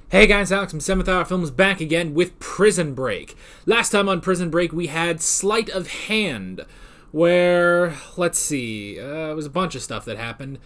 Hey guys, Alex from 7th Hour Films back again with Prison Break. Last time on Prison Break we had Sleight of Hand, where, let's see, it was a bunch of stuff that happened.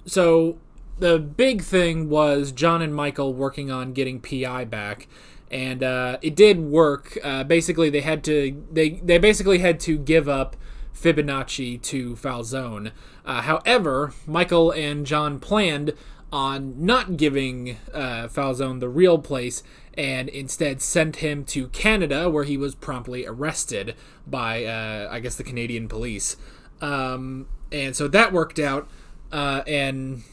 So the big thing was John and Michael working on getting PI back, and it did work. Basically, they basically had to give up Fibonacci to Falzone. However, Michael and John planned on not giving Falzone the real place and instead sent him to Canada, where he was promptly arrested by, I guess, the Canadian police. And so that worked out. And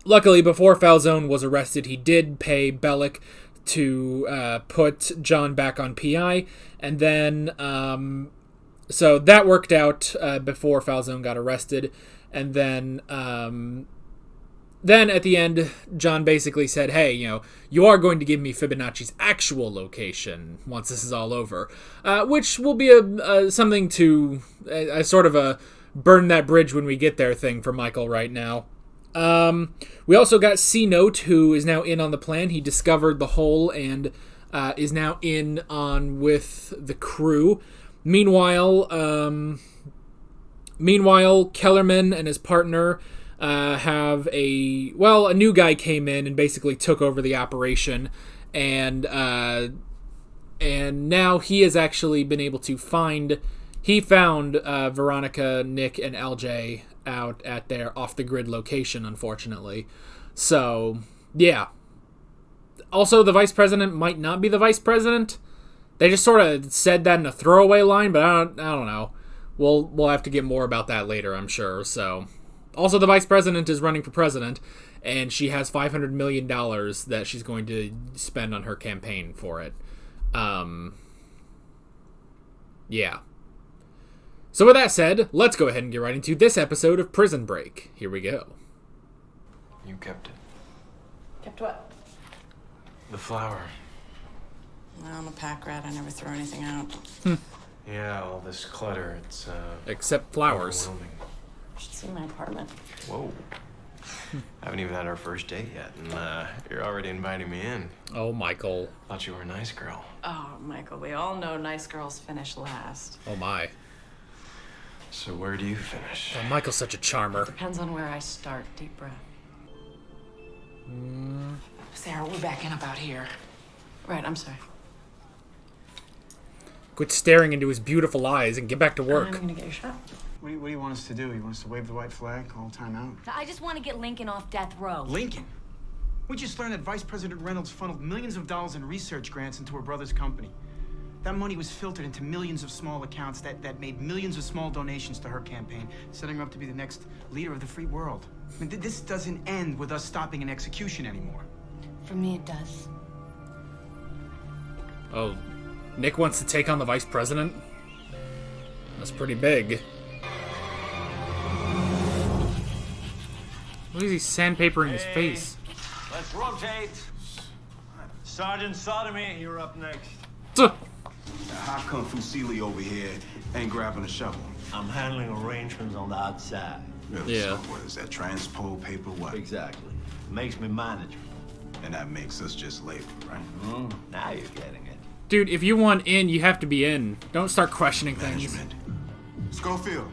luckily, before Falzone was arrested, he did pay Bellick to put John back on PI. And then, so that worked out before Falzone got arrested. And then at the end, John basically said, hey, you are going to give me Fibonacci's actual location once this is all over, which will be something to a sort of a burn that bridge when we get there thing for Michael right now. We also got C-Note, who is now in on the plan. He discovered the hole and is now in on with the crew. Meanwhile, Kellerman and his partner have a new guy came in and basically took over the operation, and now he has actually been able to found Veronica, Nick, and LJ out at their off-the-grid location, unfortunately. So, yeah. Also, the vice president might not be the vice president. They just sort of said that in a throwaway line, but I don't know. We'll have to get more about that later, I'm sure, so... Also, the vice president is running for president, and she has $500 million that she's going to spend on her campaign for it. Yeah. So with that said, let's go ahead and get right into this episode of Prison Break. Here we go. You kept it. Kept what? The flower. Well, I'm a pack rat. I never throw anything out. Yeah, all this clutter, it's, Except flowers. overwhelming. You should see my apartment. Whoa. Haven't even had our first date yet, and you're already inviting me in. Oh, Michael. Thought you were a nice girl. Oh, Michael, we all know nice girls finish last. Oh, my. So where do you finish? Oh, Michael's such a charmer. Depends on where I start. Deep breath. Sarah, we're back in about here. Right, I'm sorry. Quit staring into his beautiful eyes and get back to work. I'm gonna get your shot. What do you want us to do? You want us to wave the white flag, call time out? I just want to get Lincoln off death row. Lincoln? We just learned that Vice President Reynolds funneled millions of dollars in research grants into her brother's company. That money was filtered into millions of small accounts that made millions of small donations to her campaign, setting her up to be the next leader of the free world. I mean, this doesn't end with us stopping an execution anymore. For me, it does. Oh, Nick wants to take on the vice president? That's pretty big. Look at he sandpapering his face. Let's rotate. Sergeant Sodomy, you're up next. How come Fusili over here ain't grabbing a shovel? I'm handling arrangements on the outside. Really? Yeah. So what is that, transpo paper, what? Exactly. Makes me manager. And that makes us just labor, right? Now you're getting it. Dude, if you want in, you have to be in. Don't start questioning things. Management. Schofield,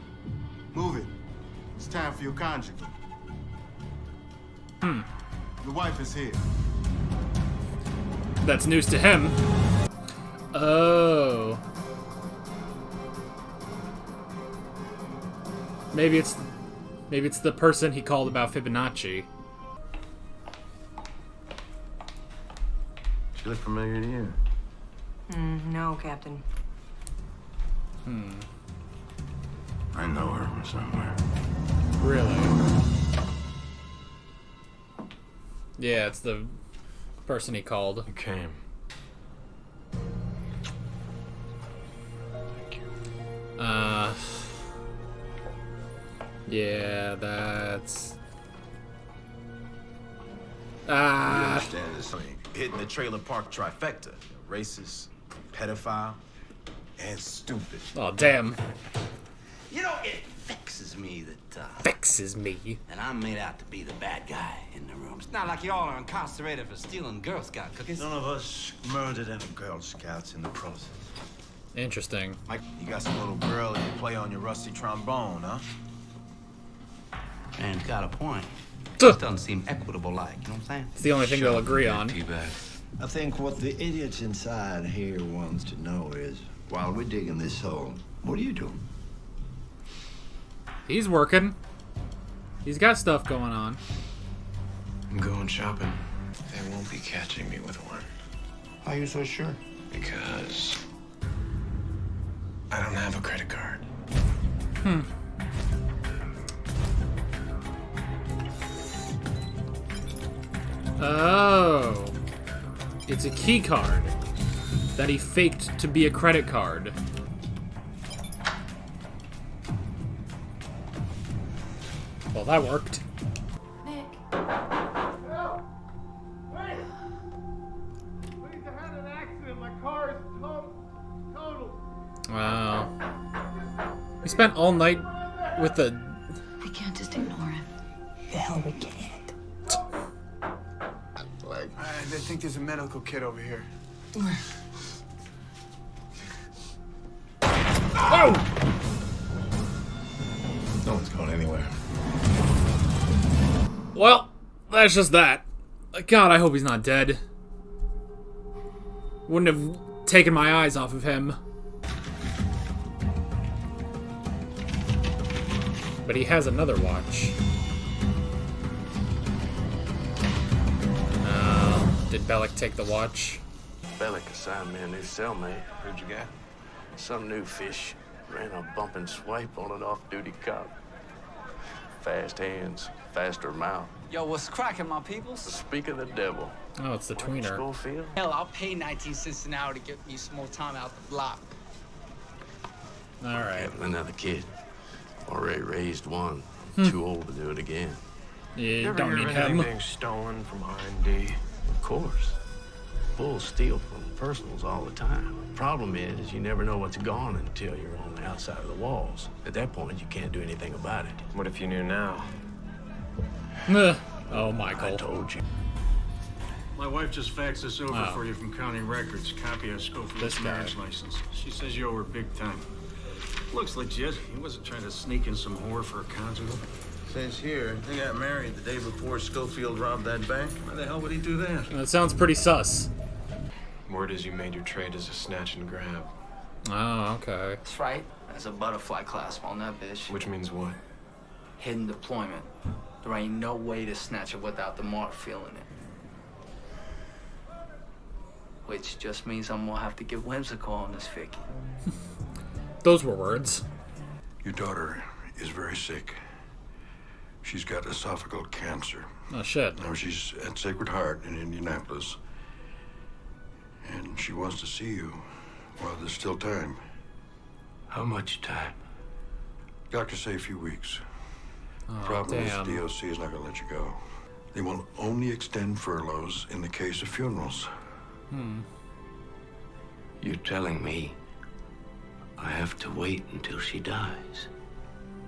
move it. It's time for your conjugal. The wife is here. That's news to him. Oh. Maybe it's the person he called about Fibonacci. She look familiar to you? No, Captain. I know her from somewhere. Really? Yeah, it's the person he called. You came. Yeah, that's... You understand this thing? Hitting the trailer park trifecta. Racist, pedophile, and stupid. Oh, damn. You know, it vexes me that Vexes me. I'm made out to be the bad guy in the room. It's not like y'all are incarcerated for stealing Girl Scout cookies. None of us murdered any Girl Scouts in the process. Interesting. Mike, you got some little girl and you play on your rusty trombone, huh? And got a point. Duh. This doesn't seem equitable like, you know what I'm saying? It's the only thing they'll agree on. I think what the idiots inside here wants to know is, while we're digging this hole, what are you doing? He's working. He's got stuff going on. I'm going shopping. They won't be catching me with one. Why are you so sure? Because I don't have a credit card. Oh. It's a key card that he faked to be a credit card. Well, that worked. Nick. Wow. We spent all night with the... We can't just ignore him. The hell we can't. They think there's a medical kit over here. Oh! No one's going anywhere. Well, that's just that. God, I hope he's not dead. Wouldn't have taken my eyes off of him. But he has another watch. Did Bellick take the watch? Bellick assigned me a new cellmate. Who'd you get? Some new fish. Ran a bump and swipe on an off-duty cop. Fast hands, faster mouth. Yo, what's cracking, my peoples? Speak of the devil. Oh, it's the tweener. Schofield? Hell, I'll pay 19 cents an hour to get me some more time out the block. Alright. Having another kid. Already raised one. Too old to do it again. You don't need anything him. being stolen from R&D? Of course. Bulls steal from personals all the time. Problem is, you never know what's gone until you're on the outside of the walls. At that point, you can't do anything about it. What if you knew now? Oh, Michael. I told you. My wife just faxed this over for you from County Records. Copy of Schofield's marriage license. She says you owe her big time. Looks legit. He wasn't trying to sneak in some whore for a conjugal. Says here, they got married the day before Schofield robbed that bank. Why the hell would he do that? That sounds pretty sus. Word is you made your trade as a snatch and grab. Oh, okay. That's right. That's a butterfly clasp on that bitch. Which means what? Hidden deployment. There ain't no way to snatch it without the mark feeling it. Which just means I'm gonna have to get whimsical on this Vicky. Those were words. Your daughter is very sick. She's got esophageal cancer. Oh, shit. Now she's at Sacred Heart in Indianapolis. And she wants to see you while there's still time. How much time? Doctors say a few weeks. Oh, Problem damn. is, DOC is not going to let you go. They will only extend furloughs in the case of funerals. You're telling me I have to wait until she dies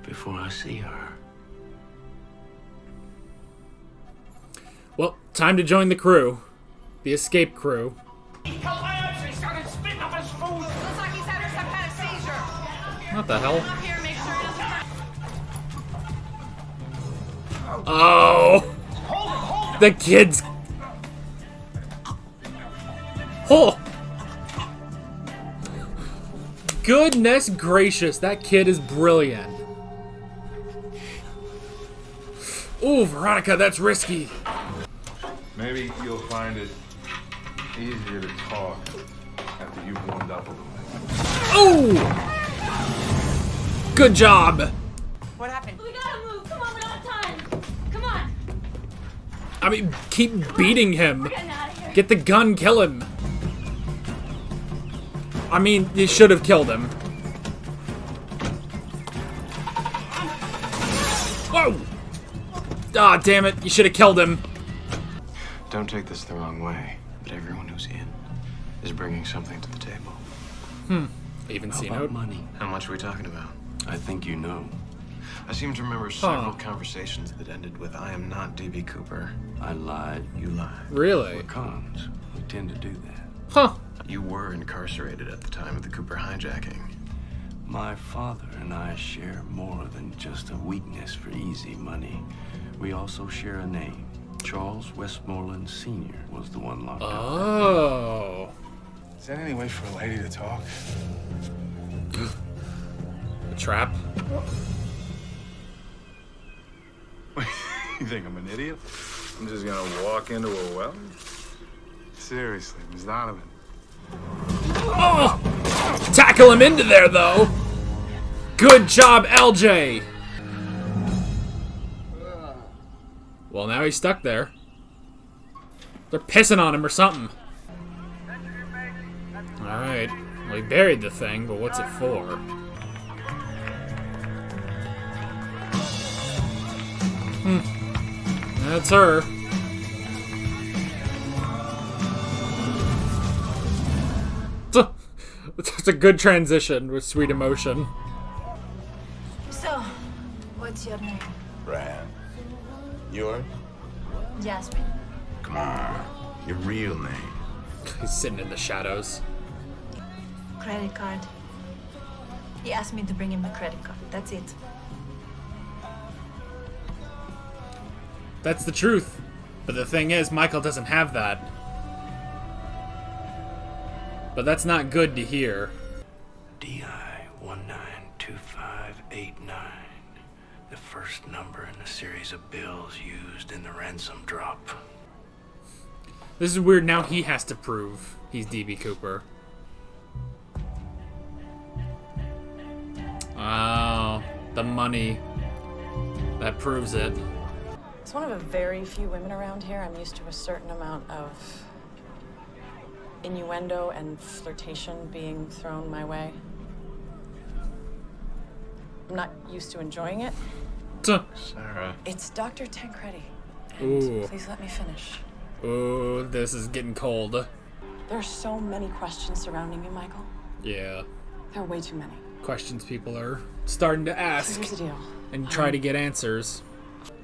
before I see her? Well, time to join the crew. The escape crew. He collapsed. He started spitting up his food. Looks like he's having some kind of seizure. What the hell? Up here, make sure he doesn't... Oh! The kids. Oh! Goodness gracious, that kid is brilliant. Ooh, Veronica, that's risky. Maybe you'll find it easier to talk after you've warmed up a little. Ooh! Good job. What happened? We gotta move. Come on, we don't have time. Come on. I mean, keep beating him. We're getting out of here. Get the gun, kill him. I mean, you should have killed him. Whoa! Ah, damn it. You should have killed him. Don't take this the wrong way, but everyone who's in is bringing something to the table. Even How C about note. money? How much are we talking about? I think you know. I seem to remember several conversations that ended with, "I am not D.B. Cooper." I lied, you lied. Really? We're cons. We tend to do that. Huh. You were incarcerated at the time of the Cooper hijacking. My father and I share more than just a weakness for easy money. We also share a name. Charles Westmoreland Sr. was the one locked up. Oh. Is that any way for a lady to talk? A trap? You think I'm an idiot? I'm just gonna walk into a well? Seriously, Ms. Donovan. Oh! Tackle him into there, though. Good job, LJ. Well, now he's stuck there. They're pissing on him or something. Alright. Well, he buried the thing, but what's it for? That's her. It's a good transition with sweet emotion. So, what's your name? Brad. Yours? Jasmine. Come on. Your real name. He's sitting in the shadows. Credit card. He asked me to bring him the credit card. That's it. That's the truth. But the thing is, Michael doesn't have that. But that's not good to hear. DI 192589. The first number in a series of bills used in the ransom drop. This is weird. Now he has to prove he's D.B. Cooper. Oh, the money. That proves it. As one of the very few women around here, I'm used to a certain amount of innuendo and flirtation being thrown my way. I'm not used to enjoying it. Sarah. It's Dr. Tancredi. Ooh. Please let me finish. Ooh, this is getting cold. There are so many questions surrounding me, Michael. Yeah. There are way too many. Questions people are starting to ask. So here's the deal. And try to get answers.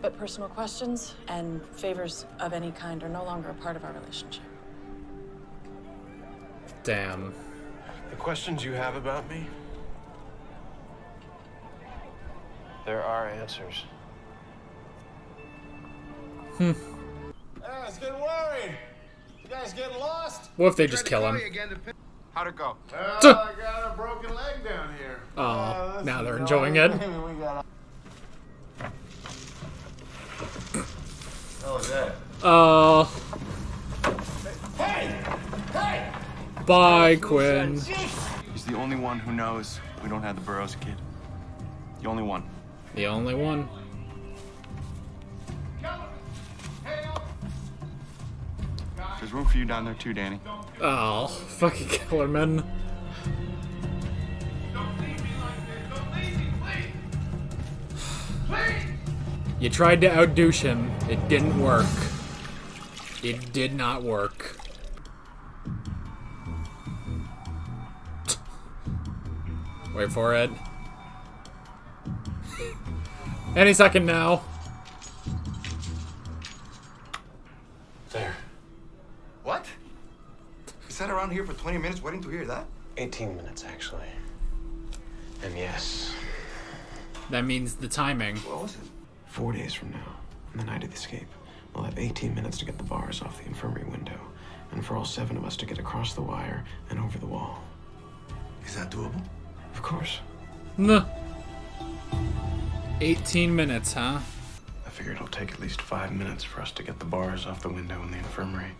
But personal questions and favors of any kind are no longer a part of our relationship. Damn. The questions you have about me? There are answers. I was getting worried. You guys getting lost? What if they just kill him? How'd it go? I got a broken leg down here. Oh, now they're enjoying it. Oh, that. Oh. Hey! Hey! Bye, Quinn. He's the only one who knows we don't have the Burroughs kid. The only one. The only one. There's room for you down there too, Danny. Oh, fucking Kellerman. You tried to outdouche him. It didn't work. It did not work. Wait for it. Any second now. There. What? You sat around here for 20 minutes waiting to hear that? 18 minutes, actually. And yes. That means the timing. What was it? 4 days from now, on the night of the escape, we'll have 18 minutes to get the bars off the infirmary window, and for all 7 of us to get across the wire and over the wall. Is that doable? Of course. Nah. 18 minutes, huh? I figure it'll take at least 5 minutes for us to get the bars off the window in the infirmary,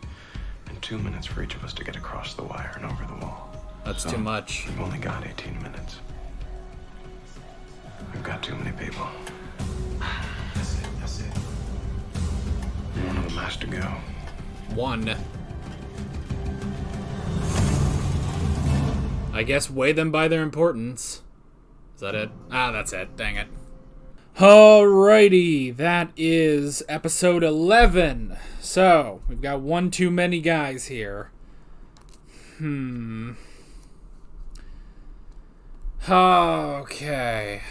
and 2 minutes for each of us to get across the wire and over the wall. That's too much. We've only got 18 minutes. We've got too many people. That's it, that's it. One of them has to go. One. I guess weigh them by their importance. Is that it? Ah, that's it. Dang it. Alrighty, that is episode 11. So, we've got one too many guys here. Okay.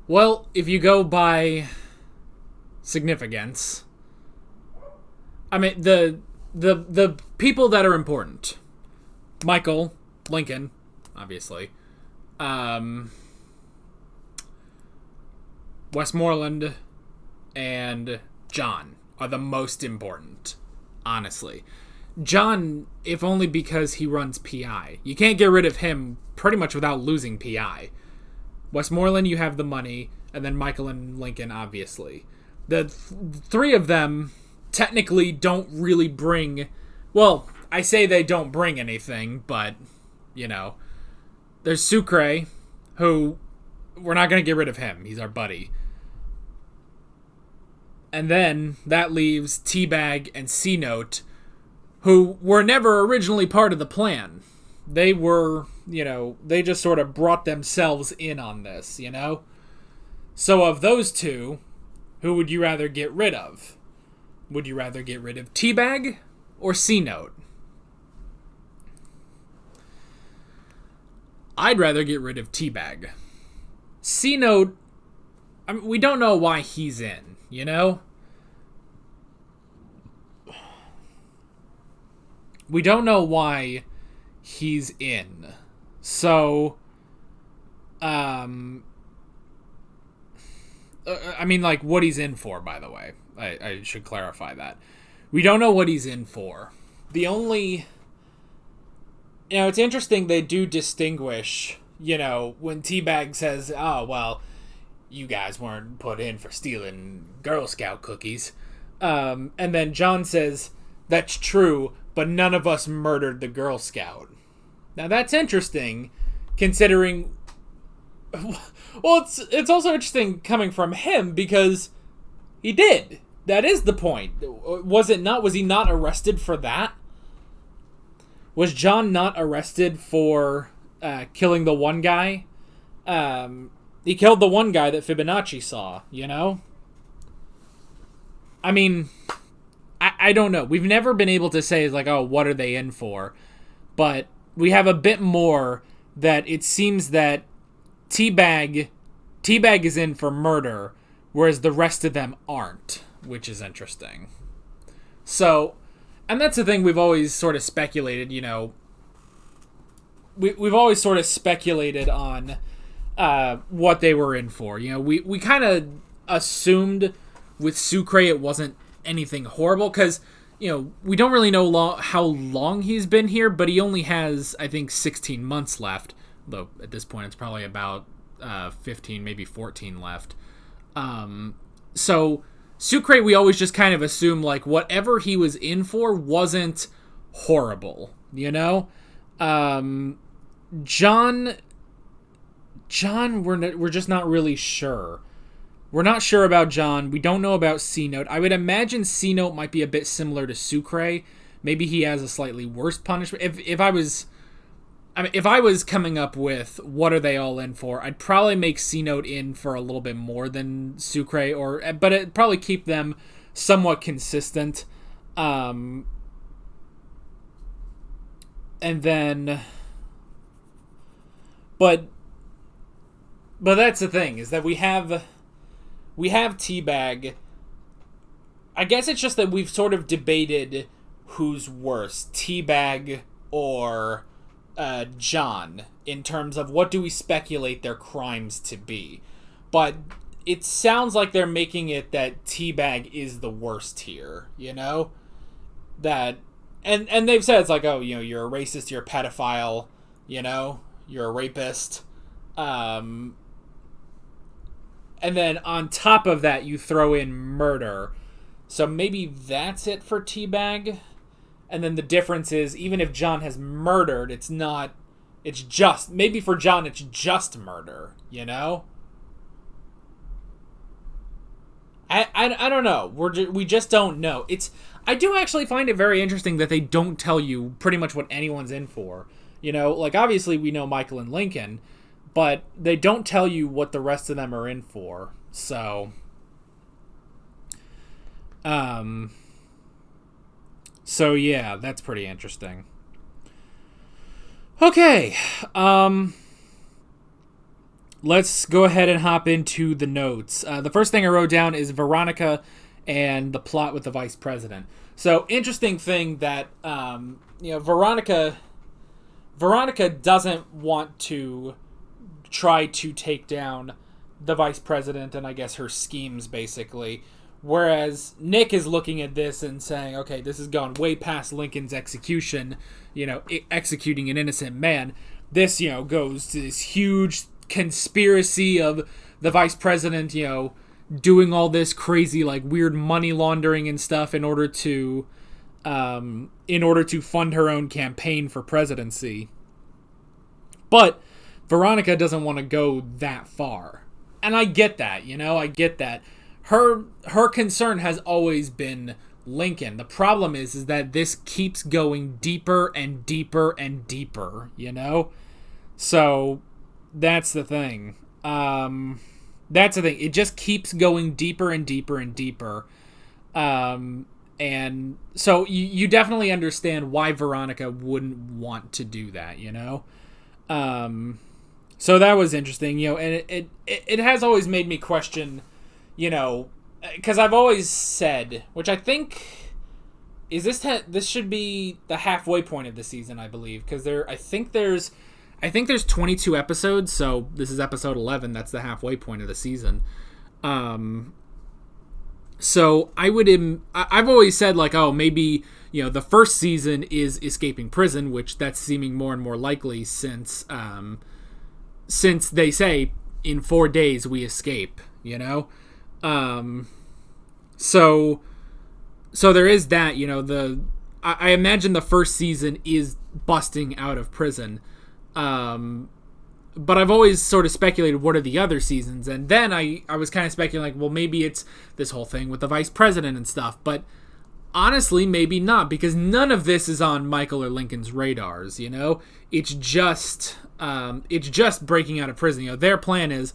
Well, if you go by significance, I mean, the people that are important. Michael, Lincoln, obviously. Westmoreland and John are the most important, honestly. John, if only because he runs PI. You can't get rid of him pretty much without losing PI. Westmoreland, you have the money, and then Michael and Lincoln, obviously. The three of them technically don't really bring... Well, I say they don't bring anything, but, you know. There's Sucre, who... We're not going to get rid of him. He's our buddy. And then that leaves T-Bag and C-Note, who were never originally part of the plan. They were, you know, they just sort of brought themselves in on this, you know? So of those two, who would you rather get rid of? Would you rather get rid of T-Bag or C-Note? I'd rather get rid of T-Bag. C-Note, I mean, we don't know why he's in, you know? We don't know why he's in. So, I mean, like, what he's in for, by the way. I should clarify that. We don't know what he's in for. The only... You know, it's interesting they do distinguish, you know, when T-Bag says, oh, well, you guys weren't put in for stealing Girl Scout cookies. And then John says, that's true, but none of us murdered the Girl Scout. Now, that's interesting, considering... Well, it's also interesting coming from him, because he did. That is the point. Was it not? Was he not arrested for that? Was John not arrested for killing the one guy? He killed the one guy that Fibonacci saw, you know? I mean, I don't know. We've never been able to say, like, oh, what are they in for? But we have a bit more that it seems that T-Bag is in for murder, whereas the rest of them aren't, which is interesting. So... And that's the thing we've always sort of speculated, you know. We've always sort of speculated on what they were in for. You know, we kind of assumed with Sucre it wasn't anything horrible because, you know, we don't really know how long he's been here, but he only has, I think, 16 months left. Though at this point it's probably about 15, maybe 14 left. So... Sucre, we always just kind of assume, like, whatever he was in for wasn't horrible, you know? John, we're just not really sure. We're not sure about John. We don't know about C-Note. I would imagine C-Note might be a bit similar to Sucre. Maybe he has a slightly worse punishment. If I was coming up with what are they all in for, I'd probably make C-Note in for a little bit more than Sucre, but it'd probably keep them somewhat consistent. And then, but that's the thing, is that we have T-Bag. I guess it's just that we've sort of debated who's worse, T-Bag or John, in terms of what do we speculate their crimes to be. But it sounds like they're making it that T-Bag is the worst here, you know? That, and they've said it's like, oh, you know, you're a racist, you're a pedophile, you know? You're a rapist. And then on top of that, you throw in murder. So maybe that's it for T-Bag. And then the difference is, even if John has murdered, maybe for John it's just murder, you know? I don't know. We just don't know. I do actually find it very interesting that they don't tell you pretty much what anyone's in for. You know, like, obviously we know Michael and Lincoln, but they don't tell you what the rest of them are in for. So, So yeah, that's pretty interesting. Okay. let's go ahead and hop into the notes. The first thing I wrote down is Veronica and the plot with the vice president. So, interesting thing that, Veronica doesn't want to try to take down the vice president and I guess her schemes, basically. Whereas Nick is looking at this and saying, okay, this has gone way past Lincoln's execution, executing an innocent man. This, goes to this huge conspiracy of the vice president, doing all this crazy, like, weird money laundering and stuff in order to fund her own campaign for presidency. But Veronica doesn't want to go that far. And I get that, I get that. Her concern has always been Lincoln. The problem is that this keeps going deeper and deeper and deeper, So, that's the thing. It just keeps going deeper and deeper and deeper. And so you definitely understand why Veronica wouldn't want to do that, So that was interesting, and it has always made me question, because I've always said, which I think is this should be the halfway point of the season, I believe, because I think there's 22 episodes, so this is episode 11. That's the halfway point of the season. So I've always said, like, oh, maybe, the first season is escaping prison, which that's seeming more and more likely since they say in 4 days we escape, So there is that, I imagine the first season is busting out of prison. But I've always sort of speculated what are the other seasons, and then I was kind of speculating, like, well, maybe it's this whole thing with the vice president and stuff, but honestly, maybe not, because none of this is on Michael or Lincoln's radars, It's just breaking out of prison. Their plan is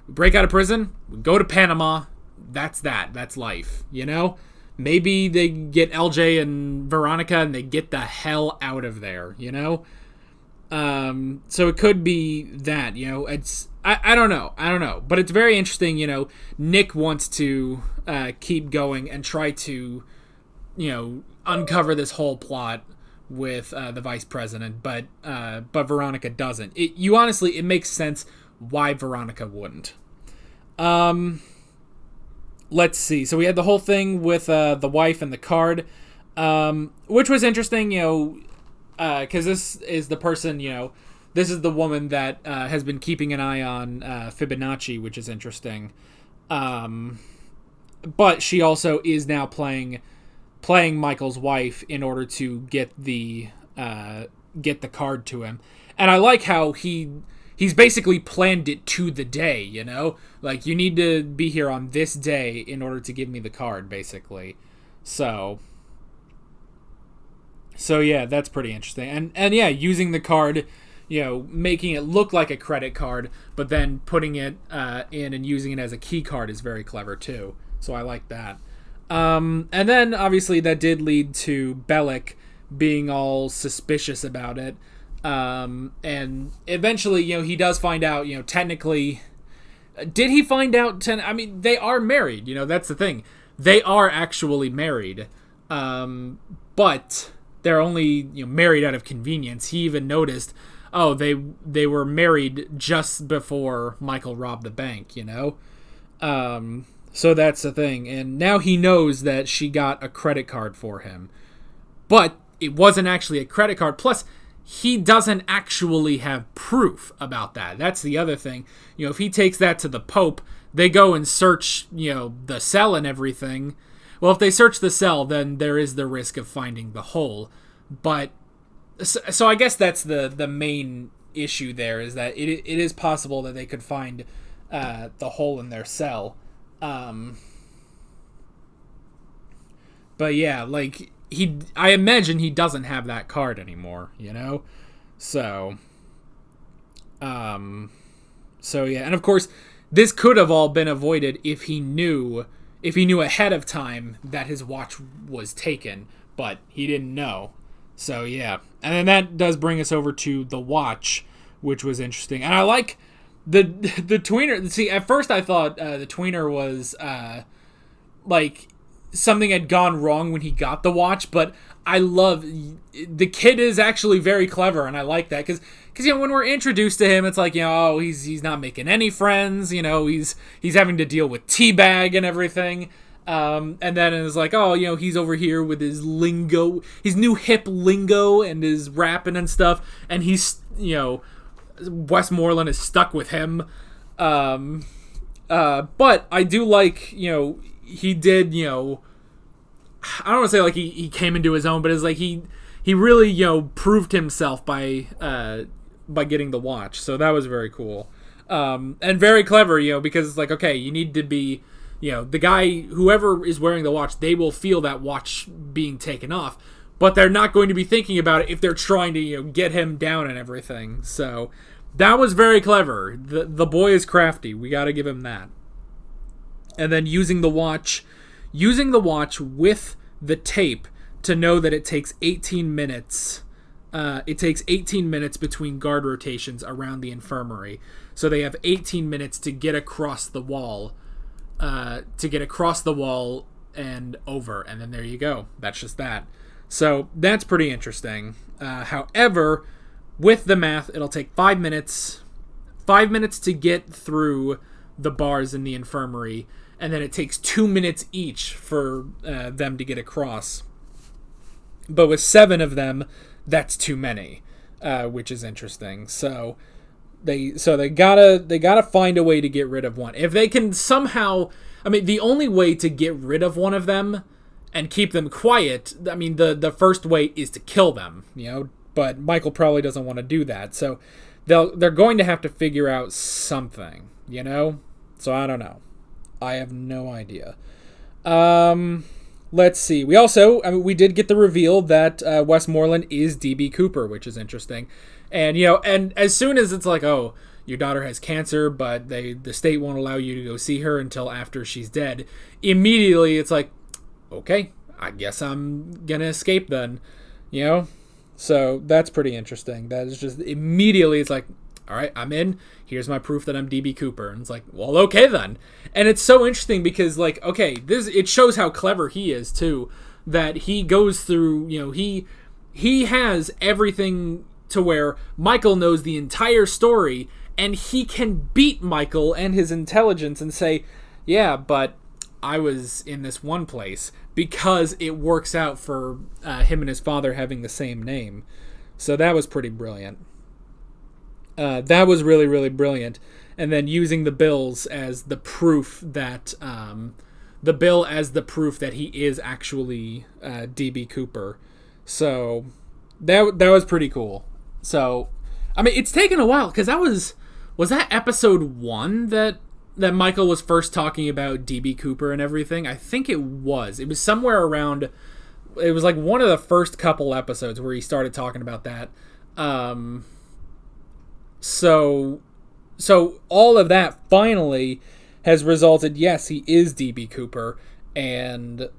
break out of prison, go to Panama, that's life, Maybe they get LJ and Veronica and they get the hell out of there, So it could be that, it's, I don't know, but it's very interesting, Nick wants to, keep going and try to, uncover this whole plot with, the vice president, but Veronica doesn't. It makes sense why Veronica wouldn't. Let's see. So we had the whole thing with, the wife and the card, which was interesting, because this is the person, this is the woman that has been keeping an eye on Fibonacci, which is interesting. But she also is now playing Michael's wife in order to get the card to him. And I like how he's basically planned it to the day, Like, you need to be here on this day in order to give me the card, basically. So yeah, that's pretty interesting. And yeah, using the card, making it look like a credit card, but then putting it in and using it as a key card is very clever too. So I like that. And then obviously that did lead to Bellick being all suspicious about it. And eventually, he does find out, technically, did he find out? They are married, that's the thing. They are actually married. But they're only married out of convenience. He even noticed, oh, they were married just before Michael robbed the bank, So that's the thing. And now he knows that she got a credit card for him. But it wasn't actually a credit card. Plus, he doesn't actually have proof about that. That's the other thing. If he takes that to the Pope, they go and search, the cell and everything. Well, if they search the cell, then there is the risk of finding the hole. But, so I guess that's the main issue there, is that it is possible that they could find the hole in their cell. But yeah, like, I imagine he doesn't have that card anymore, So, yeah, and of course, this could have all been avoided if he knew ahead of time that his watch was taken, but he didn't know. So yeah, and then that does bring us over to the watch, which was interesting, and I like The tweener. See, at first I thought the tweener was like something had gone wrong when he got the watch, but I love the kid is actually very clever, and I like that because when we're introduced to him, it's like oh he's not making any friends, he's having to deal with Teabag and everything, and then it's like he's over here with his lingo, his new hip lingo and his rapping and stuff, and he's Westmoreland is stuck with him, but I do like he did I don't want to say like he came into his own, but it's like he really proved himself by getting the watch, so that was very cool, and very clever, because it's like, okay, you need to be the guy, whoever is wearing the watch, they will feel that watch being taken off, but they're not going to be thinking about it if they're trying to get him down and everything. So that was very clever. The boy is crafty. We got to give him that. And then using the watch with the tape to know that it takes 18 minutes. It takes 18 minutes between guard rotations around the infirmary. So they have 18 minutes to get across the wall. And over. And then there you go. That's just that. So that's pretty interesting. However, with the math, it'll take 5 minutes. 5 minutes to get through the bars in the infirmary, and then it takes 2 minutes each for them to get across. But with 7 of them, that's too many, which is interesting. So they gotta find a way to get rid of one. If they can somehow, the only way to get rid of one of them and keep them quiet, the first way is to kill them, but Michael probably doesn't want to do that. So they're going to have to figure out something, So I don't know. I have no idea. Let's see. We also, we did get the reveal that Westmoreland is D.B. Cooper, which is interesting. And, and as soon as it's like, oh, your daughter has cancer, but the state won't allow you to go see her until after she's dead, immediately it's like, okay, I guess I'm going to escape then, So that's pretty interesting. That is just immediately, it's like, all right, I'm in. Here's my proof that I'm D.B. Cooper. And it's like, well, okay then. And it's so interesting because, like, okay, it shows how clever he is, too, that he goes through, he has everything to where Michael knows the entire story, and he can beat Michael and his intelligence and say, yeah, but I was in this one place, because it works out for him and his father having the same name. So that was pretty brilliant. That was really, really brilliant. And then using the bills as the proof that he is actually D.B. Cooper. So that was pretty cool. So, it's taken a while, because was that episode 1 that Michael was first talking about D.B. Cooper and everything? I think it was. It was somewhere around, it was like one of the first couple episodes where he started talking about that. So all of that finally has resulted, yes, he is D.B. Cooper, and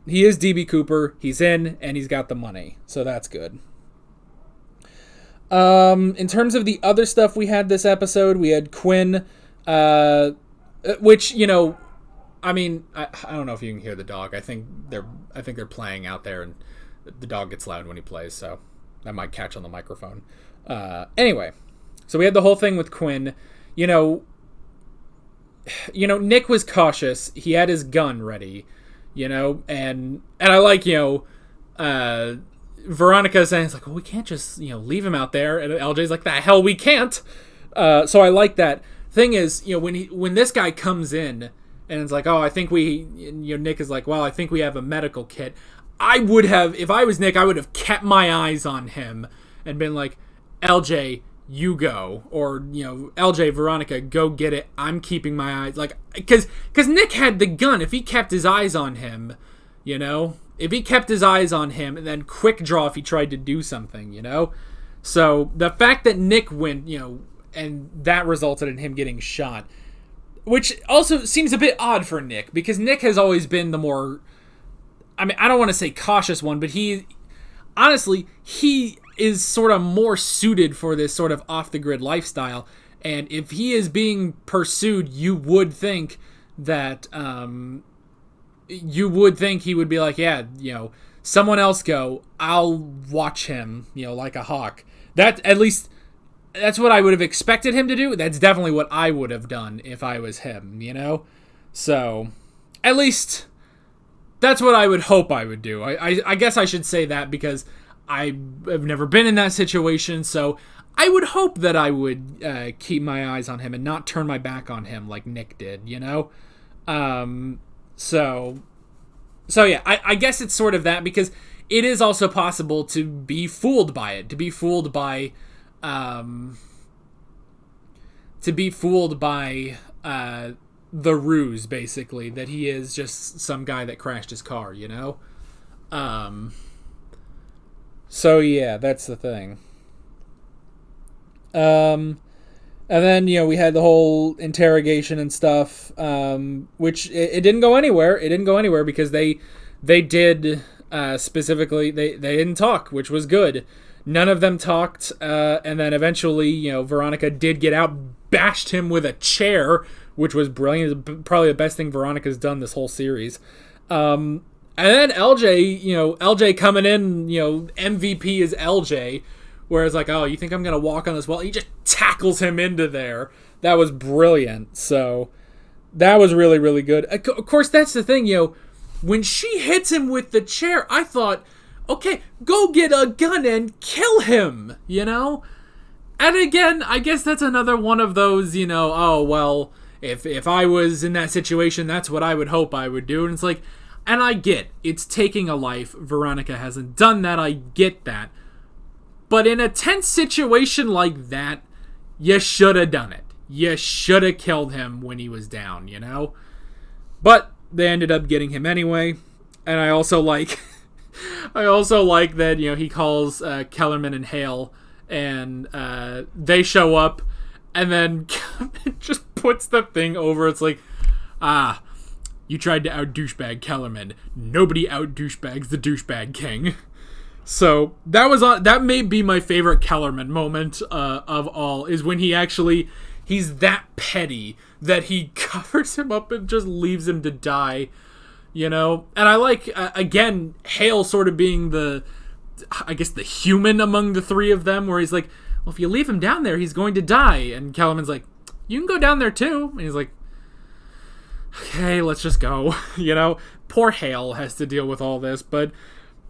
he is D.B. Cooper, he's in, and he's got the money, so that's good. In terms of the other stuff we had this episode, we had Quinn, which, I don't know if you can hear the dog. I think they're playing out there, and the dog gets loud when he plays, so that might catch on the microphone. Anyway, so we had the whole thing with Quinn. Nick was cautious. He had his gun ready, and I like, Veronica saying, it's like, well, we can't just, leave him out there. And LJ's like, the hell we can't. So I like that. Thing is, when this guy comes in and it's like, oh, I think Nick is like, well, I think we have a medical kit. I would have, if I was Nick, I would have kept my eyes on him and been like, LJ, you go. Or, LJ, Veronica, go get it. I'm keeping my eyes, like, because Nick had the gun. If he kept his eyes on him, if he kept his eyes on him and then quick draw if he tried to do something, So the fact that Nick went, and that resulted in him getting shot, which also seems a bit odd for Nick, because Nick has always been the more, I don't want to say cautious one, but he is sort of more suited for this sort of off-the-grid lifestyle. And if he is being pursued, you would think that he would be like, yeah, someone else go. I'll watch him, like a hawk. At least that's what I would have expected him to do. That's definitely what I would have done if I was him, So, at least that's what I would hope I would do. I guess I should say that because I have never been in that situation, so I would hope that I would keep my eyes on him and not turn my back on him like Nick did, So yeah, I guess it's sort of that, because it is also possible to be fooled by it, to be fooled by the ruse, basically, that he is just some guy that crashed his car, So yeah, that's the thing. And then, we had the whole interrogation and stuff, which it didn't go anywhere. It didn't go anywhere because they did specifically, they didn't talk, which was good. None of them talked, and then eventually, Veronica did get out, bashed him with a chair, which was brilliant. Probably the best thing Veronica's done this whole series. And then LJ coming in, MVP is LJ, where it's like, oh, you think I'm going to walk on this wall? He just tackles him into there. That was brilliant. So that was really, really good. Of course, that's the thing, when she hits him with the chair, I thought, okay, go get a gun and kill him, And again, I guess that's another one of those, oh, well, if I was in that situation, that's what I would hope I would do. And it's like, and I get, it's taking a life. Veronica hasn't done that. I get that. But in a tense situation like that, you should have done it. You should have killed him when he was down, But they ended up getting him anyway. And I also like that, he calls Kellerman and Hale, and they show up, and then just puts the thing over. It's like, you tried to out-douchebag Kellerman. Nobody out-douchebags the douchebag king. So that may be my favorite Kellerman moment of all, is when he's that petty that he covers him up and just leaves him to die, And I like, again, Hale sort of being the human among the three of them, where he's like, well, if you leave him down there, he's going to die. And Kellerman's like, you can go down there too. And he's like, okay, let's just go. Poor Hale has to deal with all this, but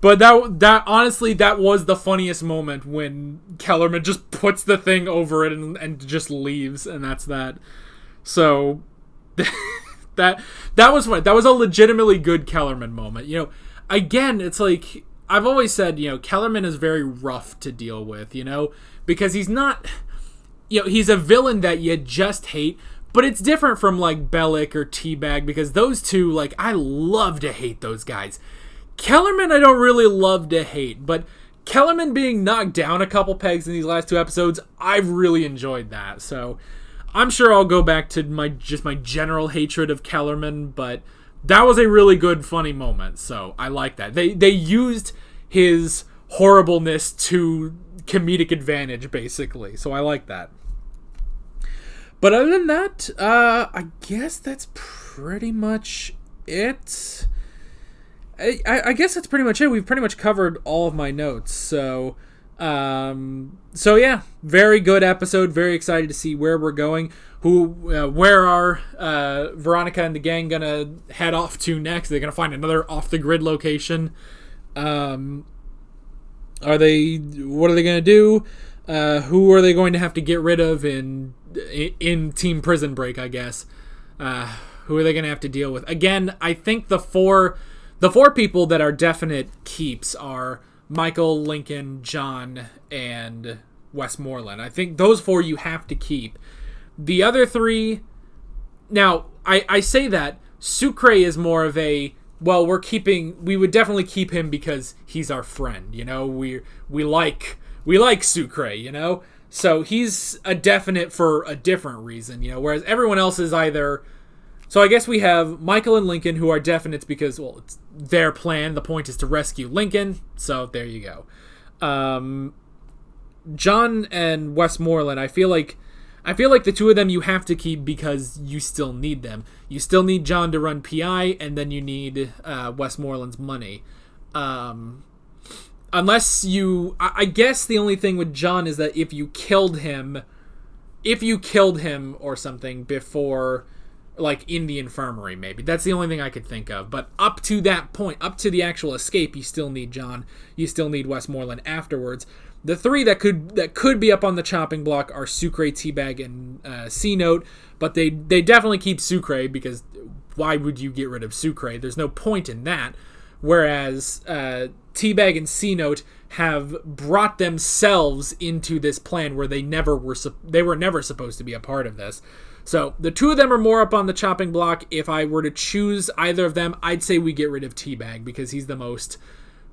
that honestly, that was the funniest moment, when Kellerman just puts the thing over it and just leaves, and that's that. So that was fun. That was a legitimately good Kellerman moment. Again, it's like I've always said, Kellerman is very rough to deal with, because he's not, he's a villain that you just hate. But it's different from, like, Bellick or T-Bag, because those two, like, I love to hate those guys. Kellerman I don't really love to hate, but Kellerman being knocked down a couple pegs in these last two episodes, I've really enjoyed that. So I'm sure I'll go back to my general hatred of Kellerman, but that was a really good, funny moment, so I like that. They used his horribleness to comedic advantage, basically, so I like that. But other than that, I guess that's pretty much it. I guess that's pretty much it. We've pretty much covered all of my notes. So yeah, very good episode. Very excited to see where we're going. Where are Veronica and the gang gonna head off to next? They're gonna find another off-the-grid location. What are they gonna do? Who are they going to have to get rid of in Team Prison Break, I guess? Who are they going to have to deal with? Again, I think the four people that are definite keeps are Michael, Lincoln, John, and Westmoreland. I think those four you have to keep. The other three, now, I say that Sucre is more of a, well, we would definitely keep him because he's our friend, we like Sucre, So he's a definite for a different reason, whereas everyone else is either... So I guess we have Michael and Lincoln, who are definites because, well, it's their plan. The point is to rescue Lincoln, so there you go. John and Westmoreland, I feel like I feel like the two of them you have to keep because you still need them. You still need John to run PI, and then you need Westmoreland's money. Unless you... I guess the only thing with John is that if you killed him or something before, like, in the infirmary, maybe. That's the only thing I could think of. But up to that point, up to the actual escape, you still need John. You still need Westmoreland afterwards. The three that could be up on the chopping block are Sucre, Teabag, and C-Note, but they definitely keep Sucre, because why would you get rid of Sucre? There's no point in that. Whereas Teabag and C-Note have brought themselves into this plan where they were never supposed to be a part of this. So the two of them are more up on the chopping block. If I were to choose either of them, I'd say we get rid of Teabag, because he's the most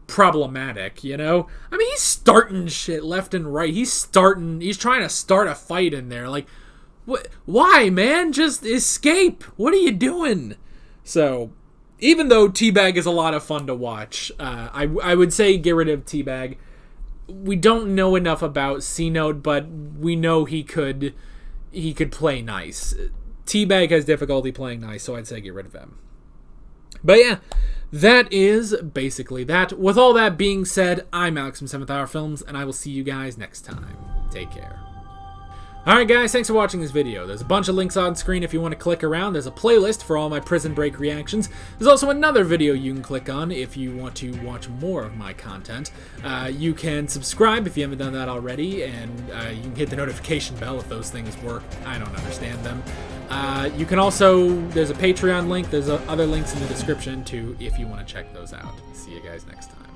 problematic, you know? I mean, he's starting shit left and right. He's trying to start a fight in there. Like, what? Why, man? Just escape. What are you doing? So, even though Teabag is a lot of fun to watch, I would say get rid of Teabag. We don't know enough about C-Note, but we know he could play nice. Teabag has difficulty playing nice, so I'd say get rid of him. But yeah, that is basically that. With all that being said, I'm Alex from 7th Hour Films, and I will see you guys next time. Take care. Alright guys, thanks for watching this video. There's a bunch of links on screen if you want to click around. There's a playlist for all my Prison Break reactions. There's also another video you can click on if you want to watch more of my content. You can subscribe if you haven't done that already, and you can hit the notification bell if those things work. I don't understand them. You can also, there's a Patreon link, there's other links in the description too if you want to check those out. See you guys next time.